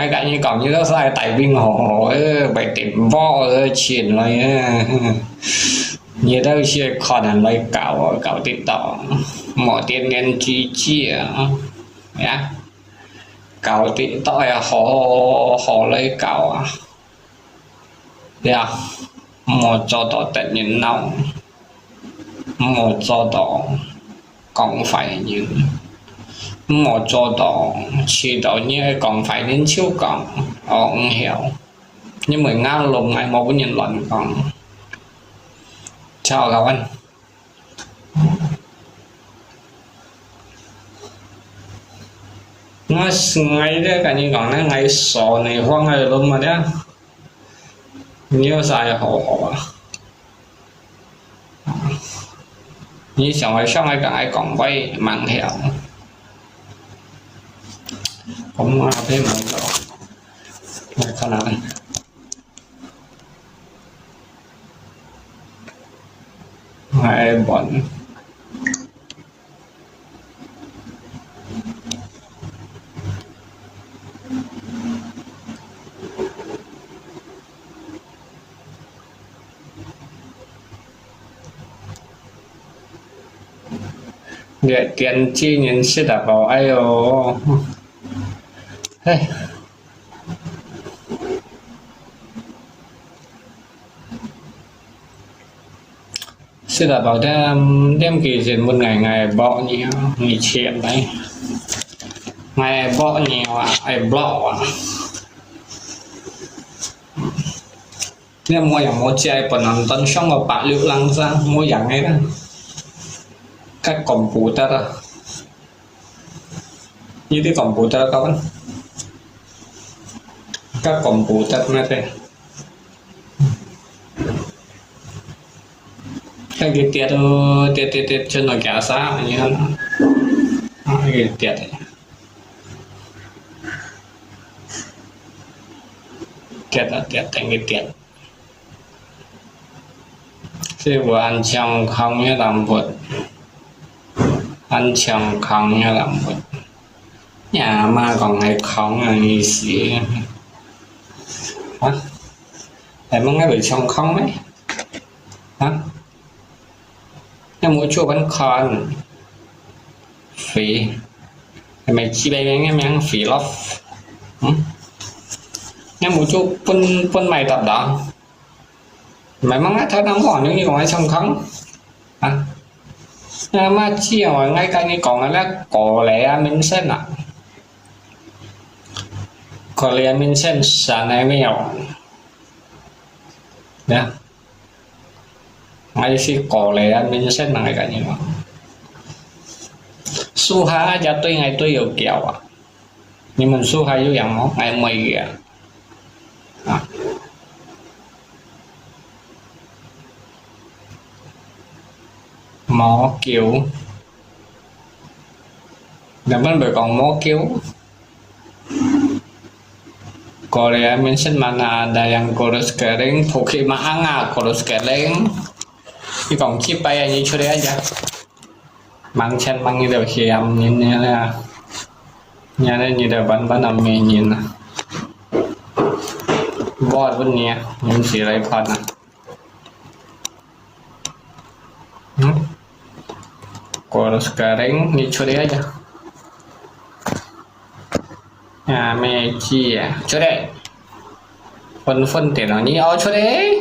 ngay cả như còn như nó sai tại viên hồ bài tìm vo chuyển lại như đâu chưa còn là lấy cạo tiếpต่อ mọi tiền nên chi chia nhá cạo tiếpต่อhọ lấy cạo được một cho tỏ tận nhìn nóng một cho tỏ còn phải những một cho tỏ chỉ tỏ như còn phải đến chiếu còn ông hiểu nhưng mà ngang lùng ai một cái nhìn luận còn chào các anh nó ngay đấy cả như còn nó ngay sổ này hoang này luôn mà đấy nhớ dài hộ như chẳng phải xong ai cả ai còn quay mạng hiểu không thêm một chỗ này con nào hai bọn để tiền chi nhân sẽ đặt vào ai rồi hey. Sẽ đặt vào đem kỳ diện một ngày bỏ nhiều nghỉ chuyện đấy ngày bỏ nhiều ai bỏ nên muaอย่างmua chơi còn nằm tân xong vào bạn liệu lăng ra mua dạng ấy đó các computer như cái computer các bạn các computer này đây cái tiệt trên nó cả xa như thế cái tiệt thành cái tiệt khi vừa ăn trong không như làm vượt ăn chồng không như làm vượt nhà mà còn ngày không là gì xí hả em muốn ngay bị chồng không ấy hả em muốn chua bánh con phí mày chi bay nghe miếng phí lắm em muốn chua quân mày tập đó mày mong thấy nó còn những như còn ai chồng không hả mà chia ngoài ngay cái này còn là có lẽ mình sẽ nặng có lẽ mình sẽ sáng nay mới hiểu nè ngay khi có lẽ mình sẽ nặng cái như vậy su ha cho tôi ngày tôi hiểu kiểu à nhưng mình su ha vô dạng nó ngày mày kìa mó kiểu là vẫn bởi còn mó kiểu có lẽ mình sẽ mana yang chorus kering thuộc khi mà anga chorus kering thì còn chip bay như cho đấy aja mang chân mang như đều khi âm như là nhà đây như đều bắn làm mì nhìn bọt vẫn nhẹ nhưng chỉ lấy phần kalau sekarang ni curi aja Meiji ya curi phân tiền nó như curi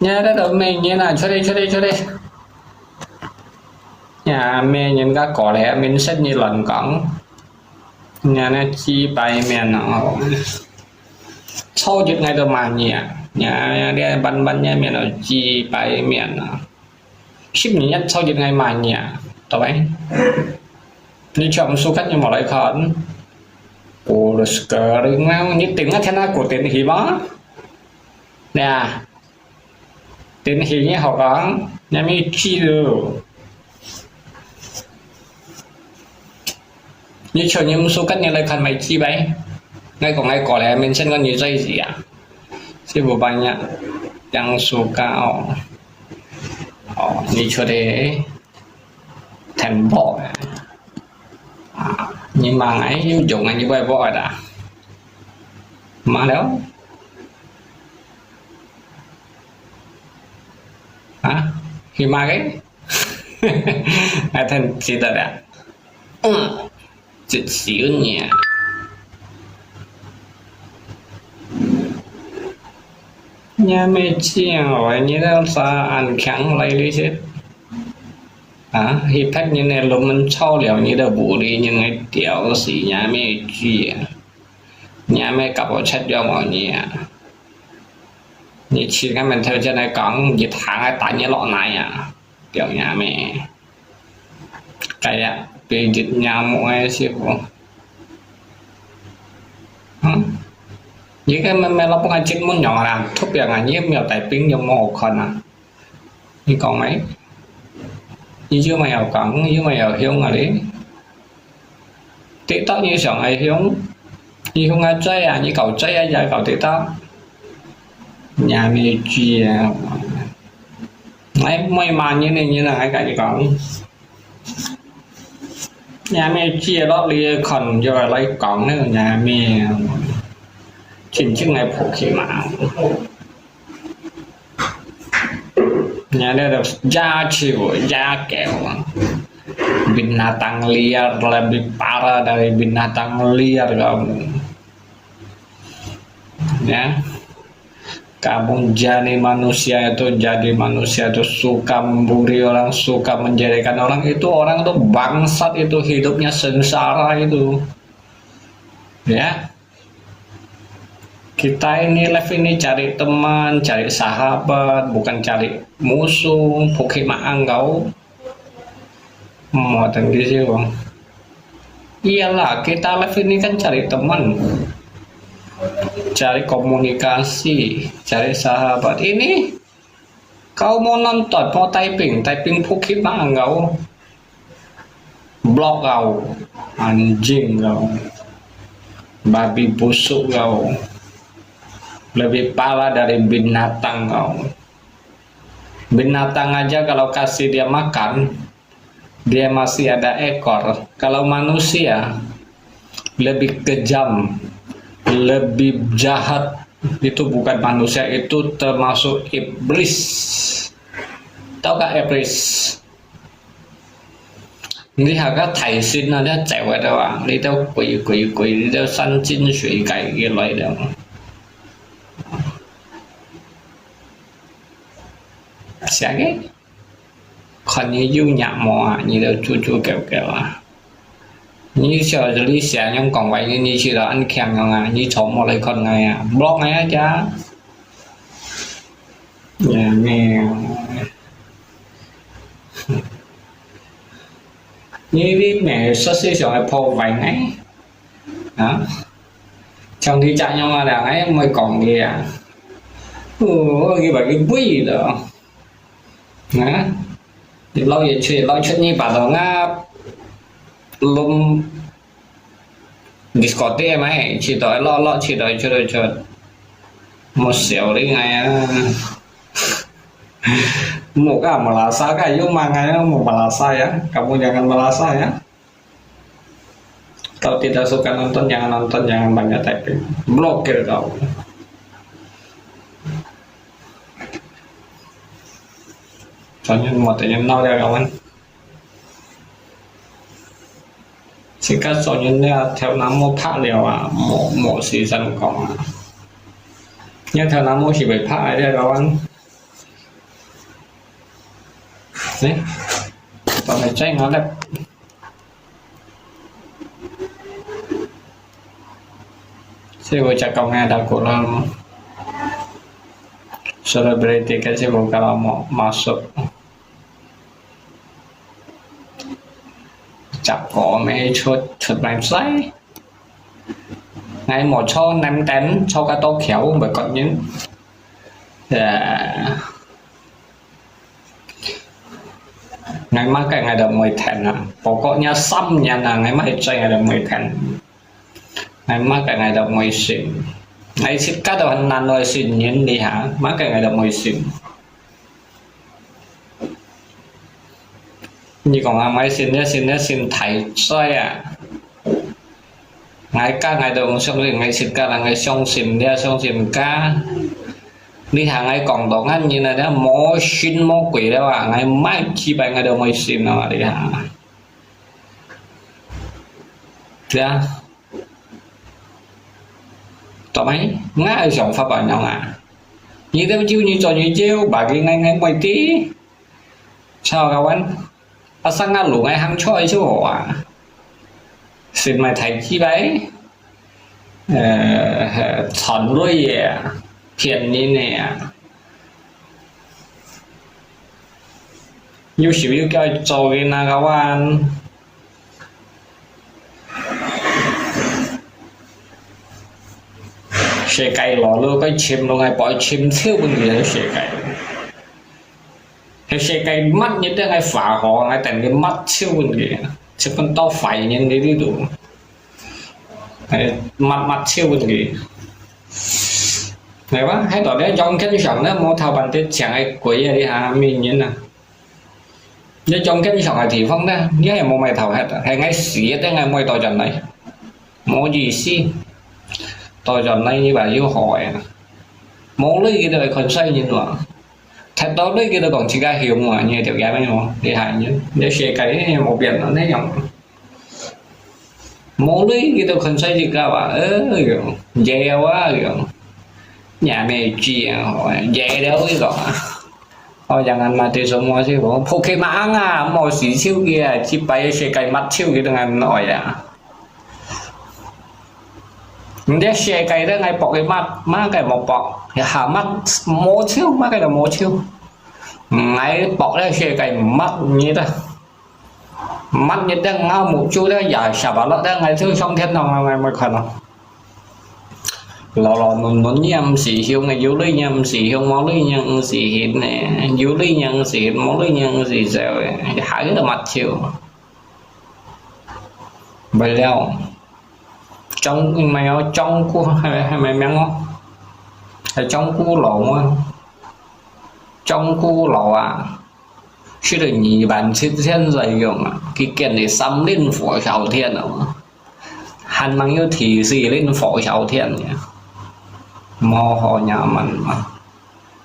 nhà đó đâu mình như là curi nhà mẹ nhìn các có lẽ mình sẽ như lần cổng nhà nó chi bay mẹ nó sau chuyện ngày đâu mà nhỉ nhà đi bắn nhà mẹ nó chi bay mẹ nó ship nhất sau chuyện ngày mà nhỉ tao ấy đi chọn số khách như một loại khẩn của sờ đứng nào như tiếng thế nào của tiền thì bó nè tiền thì nhé họ có nhà mi chi được như chọn những số khách như loại khẩn mày chi bay ngay còn ngay có lẽ mình sẽ có nhiều dây gì à sẽ vừa bay nhá đang số cao đi cho để thành bộ nhưng mà ấy dùng anh như vậy vội đã mà đâu hả khi mà cái thành chỉ ta đã chút xíu nhẹ nhà mẹ chia rồi như đó sao ăn kháng lấy đi chết à thì phát như này lúc mình sau liệu như đó bù đi nhưng cái tiểu gì nhà mẹ chia nhà mẹ cặp ở chết cho mọi nhà như chỉ cái mình theo trên này còn dịch hàng hay tại như lọ này à tiểu nhà mẹ cái ạ vì dịch nhà mỗi siêu những cái mẹ nó không chết muốn nhỏ làm thúc việc là nhiễm nhiều tài pin nhiều mồ còn à như còn mấy như chưa mày ở cổng như mày ở hiếu ở đấy tiktok như sòng ai hiếu như không ai chơi à như cậu chơi ai dài cậu tiktok nhà mẹ chia ấy may mà như là cái gì còn nhà mẹ chia đó đi còn giờ lấy cổng nữa nhà mẹ chính chức này phổ khí mà nhà đây là gia chịu gia kẹo binatang liar lebih parah dari binatang liar kamu ya kamu jadi manusia itu suka membuli orang suka menjadikan orang itu bangsat itu hidupnya sengsara itu ya kita ini live ini cari teman cari sahabat bukan cari musuh Pokemon kau mau tinggi sih bang iyalah kita live ini kan cari teman cari komunikasi cari sahabat ini kau mau nonton mau typing Pokemon kau blog kau anjing kau babi busuk kau lebih parah dari binatang kau binatang aja kalau kasih dia makan dia masih ada ekor kalau manusia lebih kejam lebih jahat itu bukan manusia itu termasuk iblis tahu gak iblis你下個提線啊，一隻喺度啊，你都攰，你都身煎水計嘅來了。Siapa? Còn như du nhạc mò như là chu kẹo à như chờ lý xả nhưng còn vậy như chỉ là ăn kèm nhau à như trộm một lời con ngày à blog này á cha nhà nghèo như đi mẹ xuất xứ xong rồi phô vài ngày đó trong khi chạy nhau là ấy mới còn gì à cái bài cái quý đó đó thì lâu vậy chuyện lâu chuyện như bà đó ngá lùm Discord em ấy chỉ đợi lo chỉ đợi cho một xíu đi ngày á một cái Malaysia cái yêu mà ngày một Malaysia ya kamu jangan Malaysia ya kalau tidak suka nonton jangan banyak typing blokir kau soalnya motonya nol ya kawan Sikat soalnya theo Nam Mô Phạ Liều à mộ sĩ dân còn à nhưng theo Nam Mô chỉ phải phạ ấy đây kawan đấy còn phải tranh nó đẹp saya baca komen ada kurang celebrity kan sih kalau mau masuk chặt cỏ mấy chuột bánh xoay ngày một cho 5 tấn cho cá tô khéo bởi còn những ngày mai cái ngày được 10 thành à pokoknya xăm nhà là ngày mai chơi ngày được 10 thành ngày mai cái ngày được 10 xịn ngày xịt cá đồ hành nan rồi xịn nhìn đi hả má cái ngày được 10 xịn như còn làm mấy xin thầy xoay à ngày ca ngày đầu xong rồi ngày xịt ca là ngày xong xịn đeo xong xịn ca đi hàng ngày còn đó ngăn như này đó mô xin mô quỷ đó à ngày mai chi bài ngày đầu mới xin nó đi hàng ra tao mấy ngã dòng pháp bảo nhau à như thế chiêu như trò như chiêu bà cái ngay ngoài tí sao các bạn à sang ngã lũ ngay hàng chơi chứ hổ à xin mày thầy chi đấy thận lôi à thiện như nè yêu xíu yêu cái trò cái nào các bạn xe cây lò luôn cái chim luôn ngay bỏ chim thiếu bên gì đó xe cây cái xe cây mắt như thế ngay phá họ ngay thành cái mắt thiếu bên gì chứ con tao phải nhân đi đi đủ mặt thiếu bên gì này quá hay tỏ đấy trong cái sòng đó mua thao bàn tết chẳng ai quấy đi hả mình như nào nhưng trong cái sòng này thì phong đó nhớ là mua mày thầu hết hay ngay xỉa tới ngay mua tỏi trần này mua gì xí tỏi trần này như bà yêu hỏi mua lấy cái đời còn xây như vậy thật đó lấy cái đời còn chỉ ra hiểu mà như tiểu gái mấy không thì hại nhớ để xe cái một biển nó thấy dòng mua lấy cái đời còn xây gì cả bà dè quá nhà này chị hỏi dè đâu cái gọi thôi chẳng ăn mà từ sống mua chứ không Pokemon à màu xí siêu kia chỉ bay xe cái mắt siêu kia đừng ăn nổi à để xe cái đó ngay bọc cái mắt má cái một bọc hà mắt mố siêu má cái là mố siêu ngay bọc đấy xe cái mắt như thế mắt như thế ngao một chút đó dài xả vào đó ngay thứ xong thiên nào ngày mới khẩn không lò nó nhầm xỉ hiếu ngày yếu lấy nhầm xỉ hiếu máu lấy nhầm xỉ hít nè yếu lấy nhầm xỉ hít máu lấy nhầm xỉ dẻo hãy là mặt chiều vậy leo trong mày ở trong cu hay mày mắng không ở trong cu lỗ trong cu lỗ à chứ được nhị bản thiên dày dùng cái kiện để xăm lên phổ chào thiên rồi hắn mang yêu thì gì lên phổ chào thiên nhỉ mò họ nhà mình mà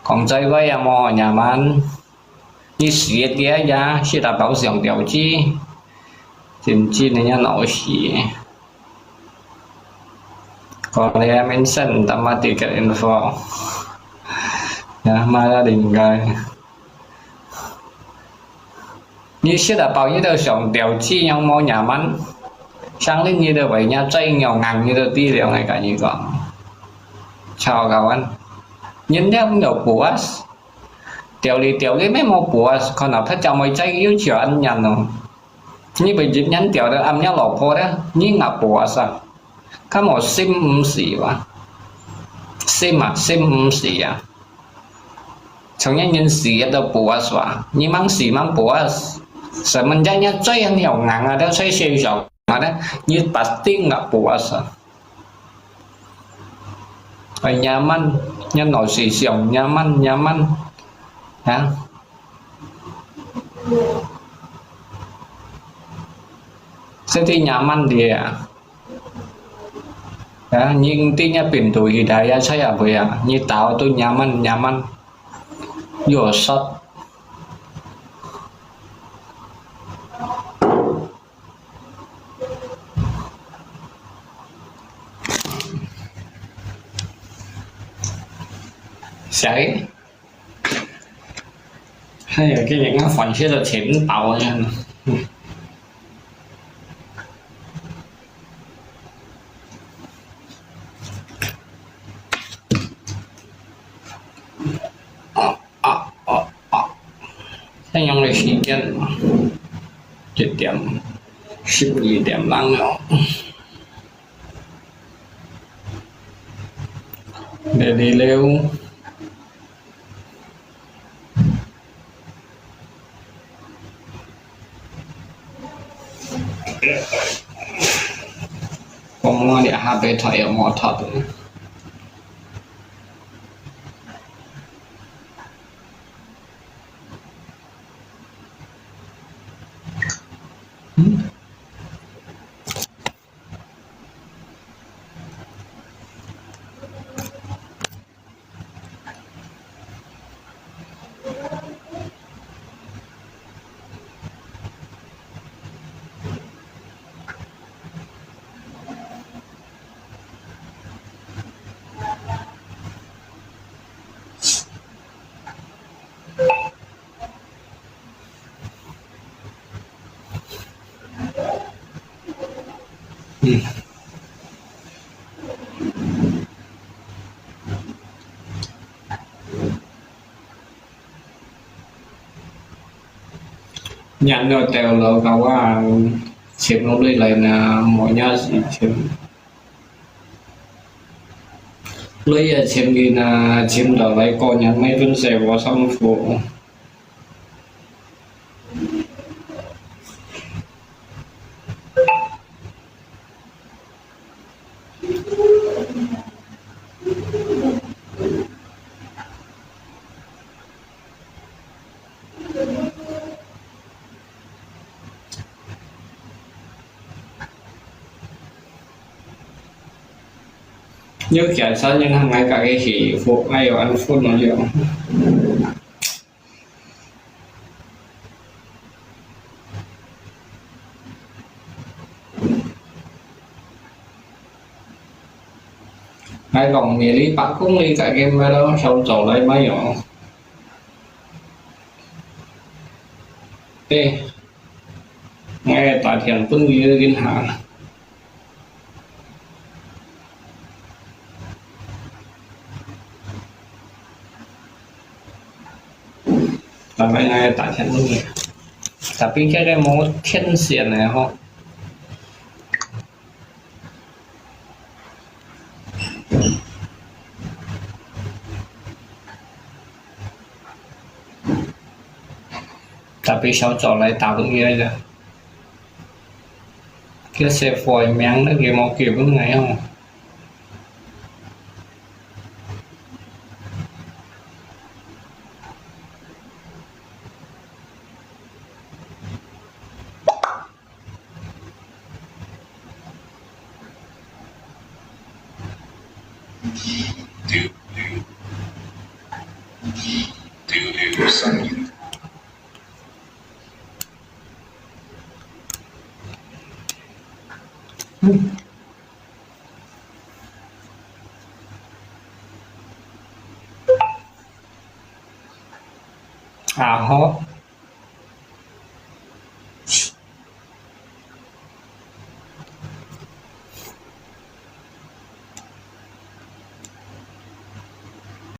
còn chơi với mò nhà mình như xịt kia ra sẽ là bảo dưỡng điều chi tìm chi này nha nổi xỉ còn đây mình send tạm mà ticket info nhà mà gia đình rồi như sẽ là bảo như đâu sống điều chi nhau mò nhà mình sáng lên như đâu vậy nha chơi nhỏ ngằng như đâu đi đều ngày cả như vậy chào các bạn nhìn thấy không được bùa tiểu đi mấy màu bùa còn nào thắt chồng mới chơi yếu chiều ăn nhằn rồi như bây giờ nhắn tiểu đó âm nhá lộc cô đó như ngập bùa sao các màu sim xỉ quá sim xỉ à trong những nhân xỉ đâu bùa sao như mang xỉ mang bùa sợ mình ra nhá chơi ăn nhiều ngàn ở đó chơi siêu giàu mà đó như bát tiên ngập bùa sao ở nhà man nhân nói xì xồng nhà man hả sẽ thì nhà man thì nhưng tí nhà biển tuổi thì đại gia xây ở vậy như tao tôi nhà man vừa sót谁？还有给人家反射的钱包呀。现用的时间1點12點冷了。để đi leo con để hai bé thầy ở mỏ thật nhận rồi tèo lỡ cậu à chiếm nó đi lại là mọi nhà chiếm lấy chiếm đi là chiếm đó lấy con nhận mấy vấn xe vào xong phụ như kẻ sao nhưng hàng ngày cả cái khỉ phụ ai ở ăn phun nó nhiều hai vòng nghề lý bắt cũng đi cả game đó sau trổ lấy mấy nhỏ tê nghe tại thiền tuân như kinh hạ tại vậy nghe tại thiền tuân như tapi cái món thiên xiển này không tapi sau trổ lấy tạo cũng như rồi cái xe phổi miếng nó kia màu kiểu cũng ngày không à hốt